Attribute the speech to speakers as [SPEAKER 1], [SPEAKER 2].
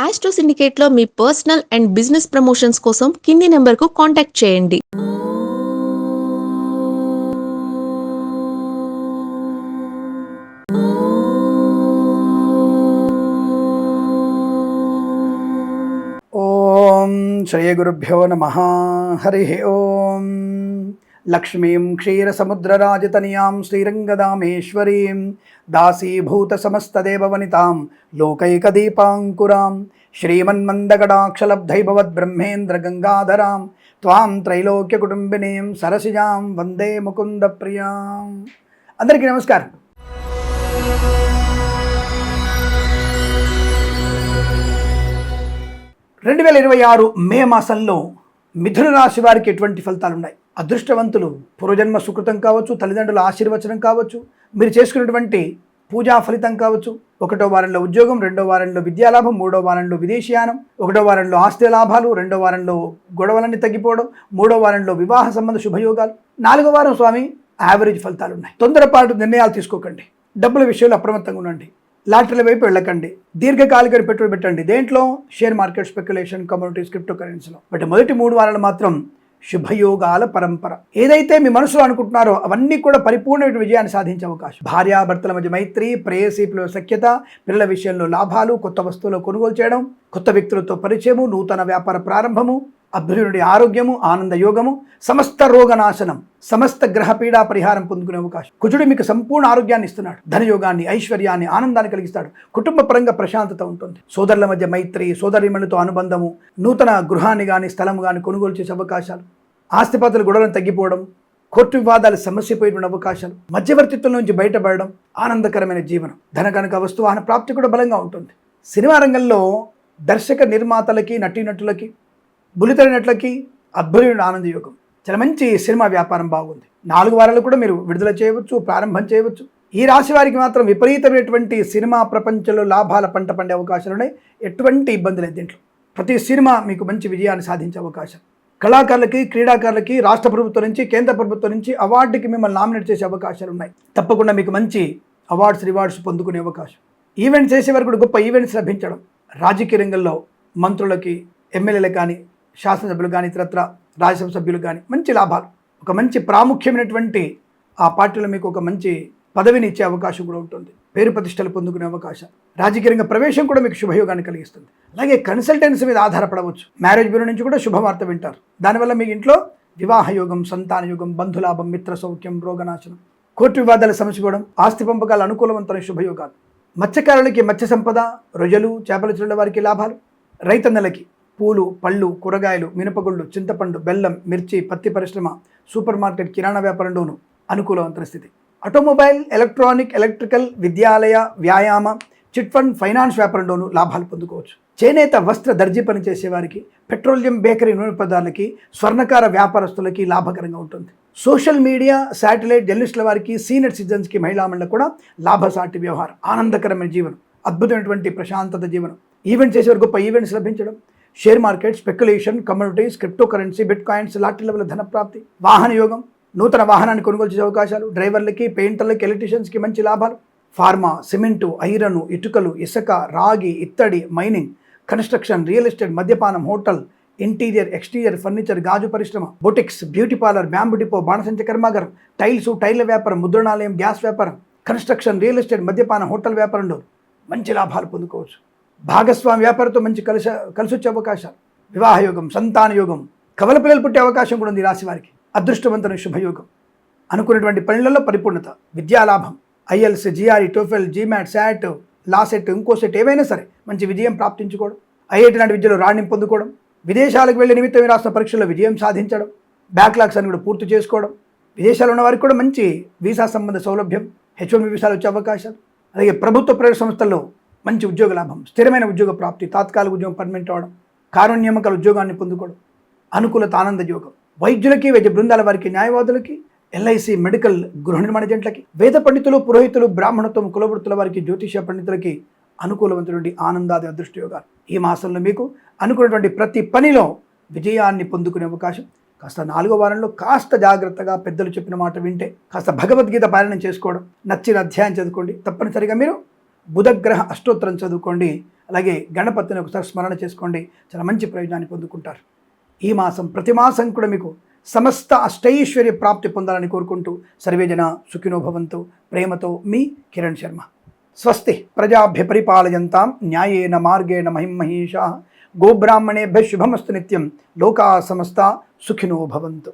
[SPEAKER 1] Astro సిండికేట్లో మీ personal and business promotions కోసం కింది నెంబర్కు కాంటాక్ట్ చేయండి.
[SPEAKER 2] ఓం శ్రీ గురుభ్యో నమః. హరి ఓం. లక్ష్మీం క్షీరసముద్రరాజతనయాం శ్రీరంగదామేశ్వరీం దాసీభూత సమస్తదేవవనితాం లోకైకదీపాంకురాం శ్రీమన్మందగడాక్షలబ్ధైభవద్బ్రహ్మేంద్రగంగాధరాం త్వాం త్రైలోక్యకుటుంబినీం సరసిజాం వందే ముకుందప్రియాం. అందరికీ నమస్కారం. 2026 మే మాసంలో మిథున రాశి వారికి ఎటువంటి ఫలితాలు ఉన్నాయి? అదృష్టవంతులు పూర్వజన్మ సుకృతం కావచ్చు, తల్లిదండ్రుల ఆశీర్వచనం కావచ్చు, మీరు చేసుకున్నటువంటి పూజా ఫలితం కావచ్చు, 1వ వారంలో ఉద్యోగం, 2వ వారంలో విద్యాలాభం, 3వ వారంలో విదేశీయానం, 1వ వారంలో ఆస్తి లాభాలు, 2వ వారంలో గొడవలన్నీ తగ్గిపోవడం, 3వ వారంలో వివాహ సంబంధ శుభయోగాలు, 4వ వారం స్వామి యావరేజ్ ఫలితాలు ఉన్నాయి. తొందరపాటు నిర్ణయాలు తీసుకోకండి. డబ్బుల విషయంలో అప్రమత్తంగా ఉండండి. లాటరీల వైపు వెళ్ళకండి. దీర్ఘకాలిక పెట్టుబడి పెట్టండి. దేంట్లో? Share market, speculation, commodities, crypto కరెన్సీలో. బట్ మొదటి 3 వారాలు మాత్రం శుభయోగాల పరంపర. ఏదైతే మీ మనసులో అనుకుంటున్నారో అవన్నీ కూడా పరిపూర్ణమైన విజయాన్ని సాధించే అవకాశం. భార్యాభర్తల మధ్య మైత్రి, ప్రేయసీపుల సఖ్యత, పిల్లల విషయంలో లాభాలు, కొత్త వస్తువులు కొనుగోలు చేయడం, కొత్త వ్యక్తులతో పరిచయము, నూతన వ్యాపార ప్రారంభము, అభ్యునుడి ఆరోగ్యము, ఆనంద యోగము, సమస్త రోగనాశనం, సమస్త గ్రహ పీడా పరిహారం పొందుకునే అవకాశం. కుజుడు మీకు సంపూర్ణ ఆరోగ్యాన్ని ఇస్తున్నాడు. ధనయోగాన్ని, ఐశ్వర్యాన్ని, ఆనందాన్ని కలిగిస్తాడు. కుటుంబ పరంగా ప్రశాంతత ఉంటుంది. సోదరుల మధ్య మైత్రి, సోదరిమణులతో అనుబంధము, నూతన గృహాన్ని కానీ స్థలం కానీ కొనుగోలు చేసే అవకాశాలు, ఆస్తిపాతుల గొడవలను తగ్గిపోవడం, కోర్టు వివాదాలు సమస్యపోయిన అవకాశాలు, మధ్యవర్తిత్వం నుంచి బయటపడడం, ఆనందకరమైన జీవనం, ధన కనుక వస్తువాహన ప్రాప్తి కూడా బలంగా ఉంటుంది. సినిమా రంగంలో దర్శక నిర్మాతలకి, నటీనటులకి, బుల్లితెర నటులకి అద్భుతమైన ఆనంద యోగం. చాలా మంచి సినిమా వ్యాపారం బాగుంది. 4 వారాలు కూడా మీరు విడుదల చేయవచ్చు, ప్రారంభం చేయవచ్చు. ఈ రాశి వారికి మాత్రం విపరీతమైనటువంటి సినిమా ప్రపంచంలో లాభాల పంట పండే అవకాశాలు ఉన్నాయి. ఎటువంటి ఇబ్బంది లేదు దీంట్లో. ప్రతి సినిమా మీకు మంచి విజయాన్ని సాధించే అవకాశం. కళాకారులకి, క్రీడాకారులకి రాష్ట్ర ప్రభుత్వం నుంచి, కేంద్ర ప్రభుత్వం నుంచి అవార్డుకి మిమ్మల్ని నామినేట్ చేసే అవకాశాలు ఉన్నాయి. తప్పకుండా మీకు మంచి అవార్డ్స్, రివార్డ్స్ పొందుకునే అవకాశం. ఈవెంట్స్ చేసే వరకు కూడా గొప్ప ఈవెంట్స్ లభించడం. రాజకీయ రంగంలో మంత్రులకి, ఎమ్మెల్యేలు కానీ, శాసనసభ్యులు కానీ, ఇతరత్ర రాజ్యసభ సభ్యులు కానీ మంచి లాభాలు. ఒక మంచి ప్రాముఖ్యమైనటువంటి ఆ పార్టీలో మీకు ఒక మంచి పదవిని ఇచ్చే అవకాశం కూడా ఉంటుంది. పేరు ప్రతిష్టలు పొందుకునే అవకాశం. రాజకీయ రంగ ప్రవేశం కూడా మీకు శుభయోగాన్ని కలిగిస్తుంది. అలాగే కన్సల్టెన్సీ మీద ఆధారపడవచ్చు. మ్యారేజ్ బ్యూరో నుంచి కూడా శుభవార్త వింటారు. దానివల్ల మీ ఇంట్లో వివాహ యోగం, సంతాన యోగం, బంధులాభం, మిత్ర సౌఖ్యం, రోగనాశనం, కోర్టు వివాదాలు సమసిపోవడం, ఆస్తి పంపకాలు అనుకూలవంతమైన శుభయోగాలు. మత్స్యకారులకి మత్స్య సంపద, రొయ్యలు, చేపల చెరువుల వారికి లాభాలు. రైతన్నలకి పూలు, పళ్ళు, కూరగాయలు, మినపగుళ్ళు, చింతపండు, బెల్లం, మిర్చి, పత్తి పరిశ్రమ, సూపర్ మార్కెట్, కిరాణా వ్యాపారంలోనూ అనుకూలవంతమైన స్థితి. ఆటోమొబైల్, ఎలక్ట్రానిక్, ఎలక్ట్రికల్, విద్యాలయ, వ్యాయామ, చిట్ ఫండ్, ఫైనాన్స్ వ్యాపారంలోనూ లాభాలు పొందుకోవచ్చు. చేనేత, వస్త్ర, దర్జీ పని చేసేవారికి, పెట్రోలియం, బేకరీ, నూనె పదార్థాలకి, స్వర్ణకార వ్యాపారస్తులకి లాభకరంగా ఉంటుంది. సోషల్ మీడియా, శాటిలైట్, జర్నలిస్టుల వారికి, సీనియర్ సిటిజన్స్కి, మహిళా మండలి కూడా లాభసాటి వ్యవహారం, ఆనందకరమైన జీవనం, అద్భుతమైనటువంటి ప్రశాంతత జీవనం. ఈవెంట్ చేసేవారు గొప్ప ఈవెంట్స్ లభించడం. Share market, speculation, commodities, crypto currency, bit coins, lottery level ధన ప్రాప్తి, వాహన యోగం, నూతన వాహనాన్ని కొనుగోలు చేసే అవకాశాలు. డ్రైవర్లకి, పెయింటర్లకి, ఎలక్ట్రీషియన్స్కి మంచి లాభాలు. ఫార్మా, సిమెంటు, ఐరన్, ఇటుకలు, ఇసుక, రాగి, ఇత్తడి, మైనింగ్, కన్స్ట్రక్షన్, రియల్ ఎస్టేట్, మద్యపానం, హోటల్, ఇంటీరియర్, ఎక్స్టీరియర్, ఫర్నిచర్, గాజు పరిశ్రమ, boutiques, beauty parlour, bamboo depot, బాణసంచ కర్మాగారం, టైల్స్, టైర్ల వ్యాపారం, ముద్రణాలయం, గ్యాస్ వ్యాపారం, కన్స్ట్రక్షన్, రియల్ ఎస్టేట్, మద్యపానం, హోటల్ వ్యాపారంలో మంచి లాభాలు పొందుకోవచ్చు. భాగస్వామి వ్యాపారంతో మంచి కలిసొచ్చే అవకాశాలు. వివాహ యోగం, సంతాన యోగం, కవల పిల్లలు పుట్టే అవకాశం కూడా ఉంది ఈ రాశి వారికి. అదృష్టవంతమైన శుభయోగం. అనుకున్నటువంటి పనులలో పరిపూర్ణత, విద్యాలాభం, IELTS, GRE, TOEFL, GMAT, SAT, LAWCET, ఇంకో సెట్ ఏవైనా సరే మంచి విజయం ప్రాప్తించుకోవడం. ఐఐటి లాంటి విద్యలో రాణింపు పొందుకోవడం. విదేశాలకు వెళ్ళే నిమిత్తం రాసిన పరీక్షల్లో విజయం సాధించడం. బ్యాక్లాగ్స్ అని కూడా పూర్తి చేసుకోవడం. విదేశాల్లో ఉన్న వారికి కూడా మంచి వీసా సంబంధ సౌలభ్యం, H1B వీసాలు వచ్చే అవకాశాలు. అలాగే ప్రభుత్వ ప్రైవేట్ సంస్థల్లో మంచి ఉద్యోగ లాభం, స్థిరమైన ఉద్యోగ ప్రాప్తి, తాత్కాలిక ఉద్యోగం పర్మనెంట్ అవడం, కారుణ్యమకల ఉద్యోగాన్ని పొందుకోవడం, అనుకూలత, ఆనంద యోగం. వైద్యులకి, వైద్య బృందాల వారికి, న్యాయవాదులకి, ఎల్ఐసి, మెడికల్, గృహ నిర్మాణ ఏజెంట్లకి, వేద పండితులు, పురోహితులు, బ్రాహ్మణత్వం, కులవృత్తుల వారికి, జ్యోతిష పండితులకి అనుకూలవంతటువంటి ఆనందాది అదృష్ట యోగాలు. ఈ మాసంలో మీకు అనుకున్నటువంటి ప్రతి పనిలో విజయాన్ని పొందుకునే అవకాశం. కాస్త 4వ వారంలో కాస్త జాగ్రత్తగా పెద్దలు చెప్పిన మాట వింటే, కాస్త భగవద్గీత పాలన చేసుకోవడం, నచ్చిన అధ్యాయం చదువుకోండి. తప్పనిసరిగా మీరు బుధగ్రహ అష్టోత్తరం చదువుకోండి. అలాగే గణపతిని ఒకసారి స్మరణ చేసుకోండి. చాలా మంచి ప్రయోజనాన్ని పొందుకుంటారు. ఈ మాసం ప్రతి మాసం కూడా మీకు సమస్త అష్టైశ్వర్య ప్రాప్తి పొందాలని కోరుకుంటూ సర్వేజన సుఖినో భవంతు. ప్రేమతో మీ కిరణ్ శర్మ. స్వస్తి ప్రజాభ్య పరిపాలయంతాం న్యాయేన మార్గేణ మహిమహీషా. గోబ్రాహ్మణేభ్య శుభమస్తు నిత్యం. లోకా సమస్త సుఖినో భవంతు.